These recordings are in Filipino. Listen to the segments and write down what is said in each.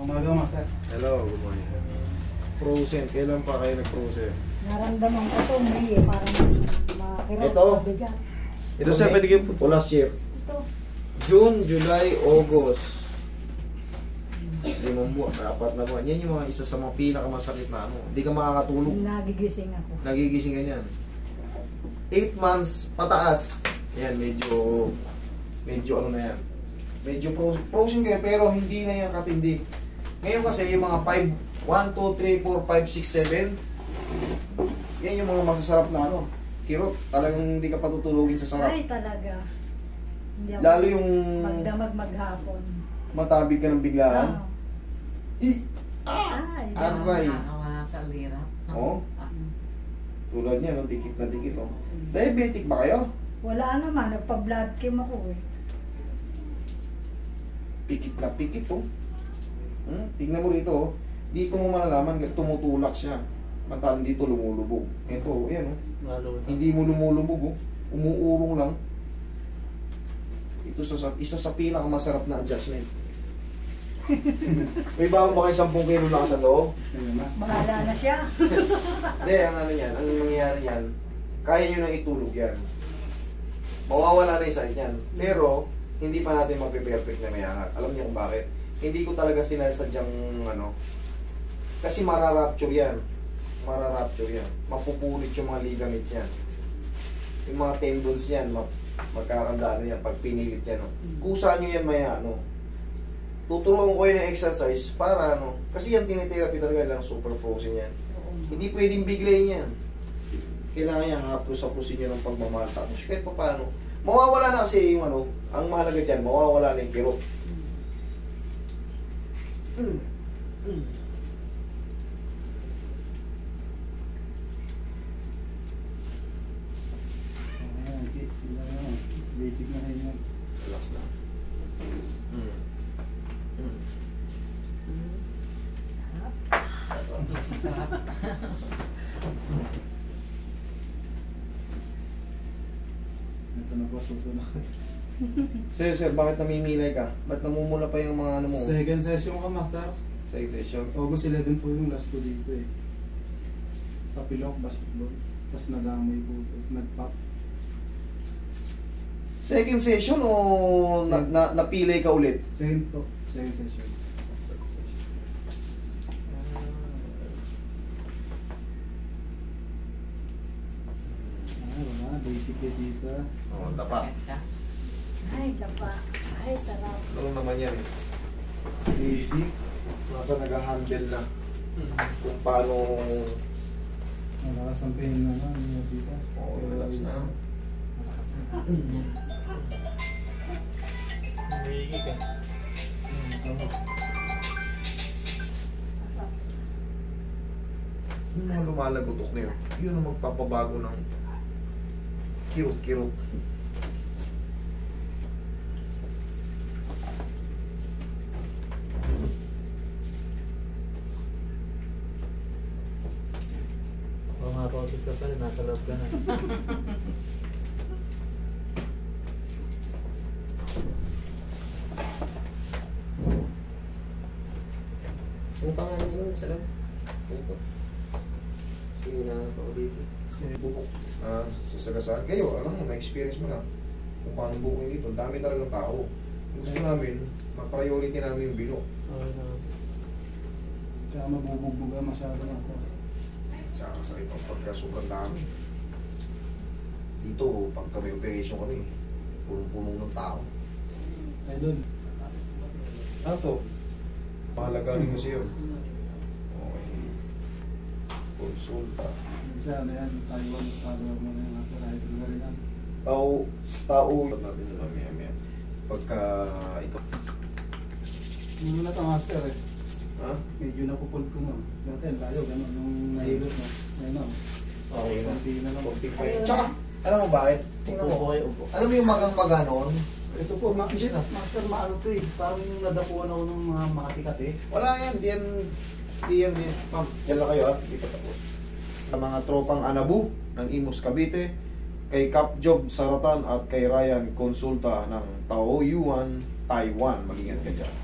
Umaga, master. Hello, good morning. Frozen, kailan pa kayo nag-frozen? Naramdaman ko ito, may parang makakirap. Ito? Mabigat. Ito sir, pwede kayo po last year. Ito. June, July, August. 5 buwan, 4 na buwan. Yan yung mga isa sa mga pinakamasakit na ano. Hindi ka makakatulog. Nagigising ako. Nagigising ka niyan. 8 months pataas. Yan, medyo ano na yan. Medyo frozen kayo pero hindi na yan katindi. Ngayon kasi yung mga 5, 1, 2, 3, 4, 5, 6, 7. Yan yung mga masasarap na ano. Kirot, talagang hindi ka patutulogin sa sarap. Ay, talaga. Hindi ako Lalo yung magdamag maghapon. matabig ka ng biglaan. Ay, Aray. Nakakawa sa lira. Oh. Tulad niya, no? Dikit na dikit. Oh. Diabetic ba kayo? wala naman, nagpa-blood chem ako eh. Pikit na pikit, oh. Tingnan mo rito, oh. Dito mo malalaman, tumutulak siya. Mantalang dito lumulubog. Ito, yan, oh. Hindi mo lumulubog, oh. Umuurong lang. Ito isa sa pinakamasarap na adjustment. May bawang ba kayo 10 kilo lang sa loob? Bahala na siya. Hindi, ang ano yan, ang nangyayari yan, kaya nyo nang itulog yan. Mawawala na yung sakit yan. Pero, hindi pa natin mapiperfect na may angat. Alam niyo kung bakit? Hindi ko talaga sinasadyang ano, kasi mararapture yan. Mararapture yan. Mapupulit yung mga ligaments yan. Yung mga tendons yan, magkakandaan yan pag pinilit yan. No? Kusa nyo yan maya, ano. Tuturuan ko kayo ng exercise para ano, kasi yan tinitherapy talaga lang super frozen yan. Hindi pwedeng biglayin yan. Kailangan yan haplos-haplosin nyo ng pagmamahal. Tapos kahit pa paano, mawawala na kasi yung ano, ang mahalaga dyan, mawawala na yung kirot. Basic na rin yan. Relax na. Sarap. Ito na po, susunod. Sir, bakit namimilay ka? Ba't namumula pa yung mga ano mo? Second session ka, master. Sa session? August 11 po yung last ko dito eh. Tapilok, basketball. Tapos nadamay po, nagpop. Second session o napilay ka ulit? Second po, second session. Wala, basic eh dito. Oo, tapa. Ay, dapa. Ay, sarap. Ano naman yan eh? Basic. Nasa nag-handle na. Kung paano... Malakas ang pain na lang dito. Oo, relax na. Malakas na. Nahihigig ka. Yung mga lumalagotok na yun, yun ang magpapabago ng kirot-kirot. Oo nga, pautot ka pala, nasa loob ka na. Ang pangalan nyo sa loob? Ito. Sige na ako dito. Bubok. Sasagasaan. Kayo, alam mo, na-experience mo na kung paano bukuin dito. Dami talagang tao. Gusto namin, ma-priority namin yung bilok. Okay na. Tsaka mabubugbog masyado na ako. Tsaka sa ito, pagka sobrang dami. Dito, pagka may operation kami, punong-punong ng tao. Idol. Ano to? Mahalaga rin kasi yun. Okay. Konsulta. Minsan na yan, Taiwan, follower mo na yan. After idol na rin yan. Tao natin yun mamaya. Pagka ito. Muna na ito, master eh. Ha? Medyo napupul ko na. Dati, tayo, gano'n, yung nahilot mo. Ayun o. Okay na. Konti na lang. Konti pa yun. Tsaka, alam mo bakit? Tingnan Upo mo. kayo, upo. Alam mo yung magang-maga noon? Ito po, master, maano to eh. Parang yung nadapuan ako ng mga makatikat eh. Wala yan. Di yan. Ma'am, yan lang kayo ha. Hindi pa tapos. Sa mga tropang Anabu ng Imus Cavite, kay Cap Job Saratan at kay Ryan Konsulta ng Taoyuan, Taiwan. Mag-ingat ka dyan.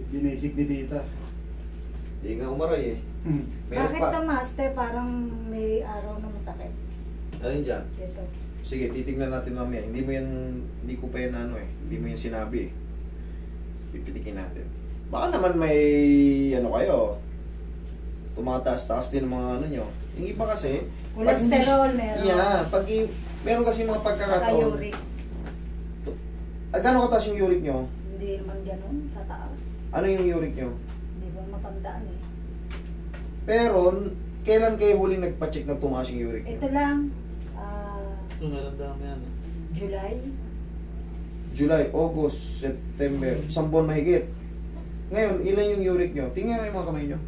Binisig ni tita. Hindi nga umaray eh. Meron Bakit pa. to, master? Parang may araw na masakit. Alin dyan? Dito. Sige, titignan natin mamaya. Hindi ko pa yan ano eh. Hindi mo yan sinabi eh. Pipitikin natin. Baka naman may ano kayo. Tumataas-taas din ang mga ano nyo. Yung iba kasi, Cholesterol meron. yeah, meron kasi mga Saka pagkakataon. uric. Gano'ng kataas yung uric nyo? Hindi naman ganun, tataas. Ano yung uric nyo? Hindi ko matandaan eh. Pero, kailan kayo huling nagpa-check na tumaas yung uric nyo? Ito lang, Yung naramdaman mo yan. July. July, August, September, 1 buwan mahigit. Ngayon, ilan yung uric nyo? Tingnan nga yung mga kamay nyo.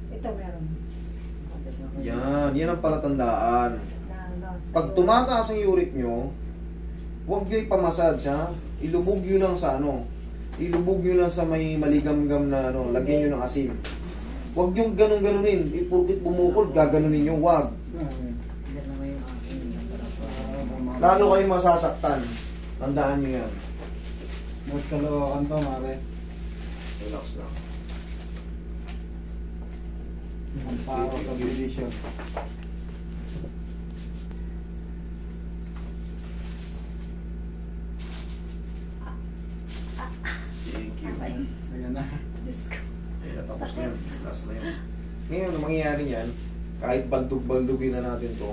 Ito meron. Yan ang palatandaan. Pag tumataas ang uric nyo, huwag nyo ipamassage ha. Ilubog nyo lang sa ano. Ilubog nyo lang sa may maligam-gam na ano, lagyan nyo ng asin. Huwag yung ganun-ganunin. Ipurkit bumukol, gaganunin nyo. Huwag. Dalawa yung aking Lalo kayong masasaktan. Tandaan nyo yan. Mas kalawakan to, mare. Relax lang. Ang paro sa division. Thank you. Ayan na. Diyos ko. Ayan, tapos na yun. Last na yun. Ngayon, ang mangyayari yan, kahit baldog-baldugin na natin to,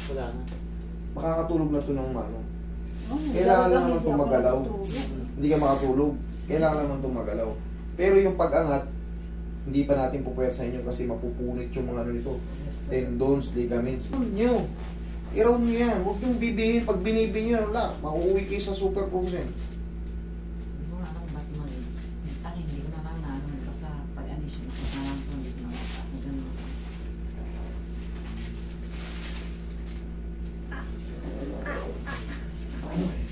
Wala na. makakatulog na to ng ano. Oh, Kailangan talagang naman hindi ako tumagalaw. matutulog. Hindi ka makatulog. Kailangan naman tumagalaw. Pero yung pag-angat, hindi pa natin pupwersahin yun kasi mapupunit yung mga ano nito. Tendons, ligaments. Huwag nyo. I-round nyo yan. Huwag yung bibihin. Pag binibin nyo, wala. Mauuwi kayo sa super frozen. Hindi ko alam ba't man. Hindi ko na lang na ano. Basta pag-anis yung na lang kung hindi ko na ganun.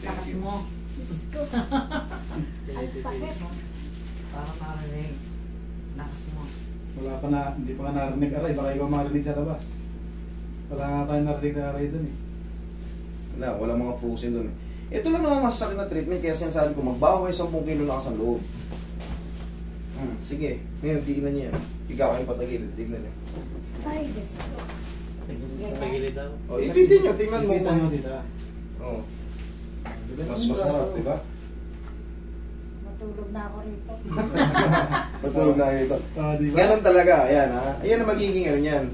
Lakas mo. Diyos ko. Ang sakit. Para marinig. Lakas mo. Wala pa na, hindi pa ka narinig aray. Baka ikaw marinig sa labas. Wala nga tayo narinig na aray dun eh. Wala mga frozen doon. Ito lang naman masasakit na treatment. Kaya sinasabi ko, magbawa kayo 10 kilo lakas ang loob. Sige. Ngayon, tignan niyo yan. Higa kayo patagilid. Tignan niyo. Ay, Diyos ko. Nagilid daw. O, ipitin niyo. Tingnan mo. Kita nyo dito. Oo. Mas masarap, di ba? Matulog na ako rito. Patulog na ito. Di ba? Ganun talaga, ayan ha. Ayan ang magiging ano yan.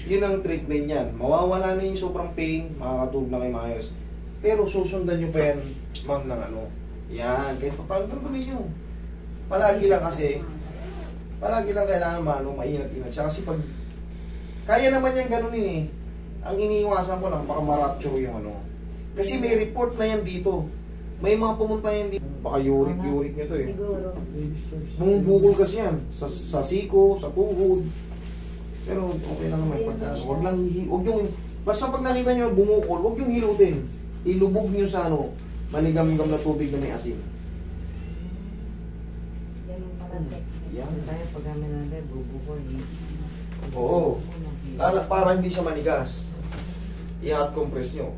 Yun ang treatment yan. Mawawala na yung sobrang pain, makakatulog na kayo maayos. Pero susundan nyo pa yan, ma'am, ng ano. Yan, kahit paano ba ninyo. Palagi lang kailangan mainat-inat siya. Kasi pag, kaya naman yan ganunin eh. Ang iniiwasan mo lang, baka ma-rupture yung ano. Kasi may report na yan dito. May mga pumunta yan dito. Baka uric nyo to eh. Siguro. Bumubukol kasi yan. Sa siko, sa tuhod. Pero okay lang naman pagka. Huwag lang huwag yung basta pag nakita nyo bumukol, huwag yung hilutin. Ilubog nyo sa ano, maligam-gam na tubig na may asin. Ganun pala technique. Yan. Tayo pag kami natin, bubukol. Oo. Para hindi siya manigas. I-hot compress nyo.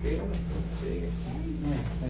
Okay naman. Sige.